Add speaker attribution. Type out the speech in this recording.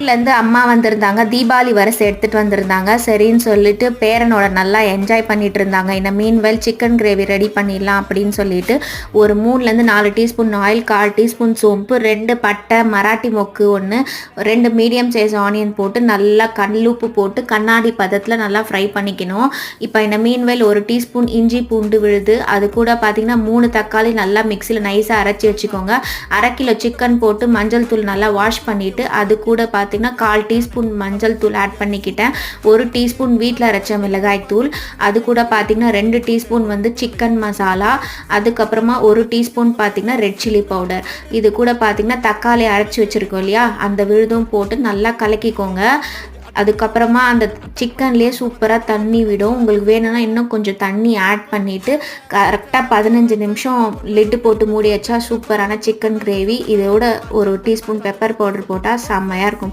Speaker 1: இருந்து அம்மா வந்திருந்தாங்க. தீபாவளி வரிசை எடுத்துட்டு வந்திருந்தாங்க. சரின்னு சொல்லிட்டு பேரனோட நல்லா என்ஜாய் பண்ணிட்டு இருந்தாங்க. இந்த மீன்வெல் சிக்கன் கிரேவி ரெடி பண்ணிடலாம் அப்படின்னு சொல்லிட்டு ஒரு 3லேருந்து 4 டீஸ்பூன் ஆயில், 1/4 டீஸ்பூன் சோம்பு, 2 பட்டை, மராட்டி மொக்கு 1, 2 மீடியம் சைஸ் ஆனியன் போட்டு நல்லா கல்லுப்பு போட்டு கண்ணாடி பதத்தில் நல்லா ஃப்ரை பண்ணிக்கணும். இப்போ இந்த மீன்வெல் 1 டீஸ்பூன் இஞ்சி பூண்டு விழுது, அது கூட பார்த்தீங்கன்னா 3 தக்காளி நல்லா மிக்சியில் நைஸாக அரைச்சி வச்சுக்கோங்க. 1/2 கிலோ சிக்கன் போட்டு மஞ்சள் தூள் நல்லா வாஷ் பண்ணிவிட்டு அது கூட பார்த்தீங்கன்னா 1/4 டீஸ்பூன் மஞ்சள் தூள் ஆட் பண்ணிக்கிட்டேன். 1 டீஸ்பூன் வீட்டில் அரைச்ச மிளகாய் தூள், அது கூட பார்த்தீங்கன்னா 2 டீஸ்பூன் வந்து சிக்கன் மசாலா, அதுக்கப்புறமா 1 டீஸ்பூன் பார்த்தீங்கன்னா ரெட் சில்லி பவுடர், இது கூட பார்த்தீங்கன்னா தக்காளி அரைச்சி வச்சுருக்கோம் இல்லையா அந்த விழுதும் போட்டு நல்லா கலக்கிக்கோங்க. அதுக்கப்புறமா அந்த சிக்கன்லேயே சூப்பராக தண்ணி விடும். உங்களுக்கு வேணும்னா இன்னும் கொஞ்சம் தண்ணி ஆட் பண்ணிவிட்டு கரெக்டாக 15 நிமிஷம் லிட்டு போட்டு மூடி வச்சா சூப்பரான சிக்கன் கிரேவி. இதோட 1 டீஸ்பூன் பெப்பர் பவுடர் போட்டால் செம்மையாக இருக்கும்.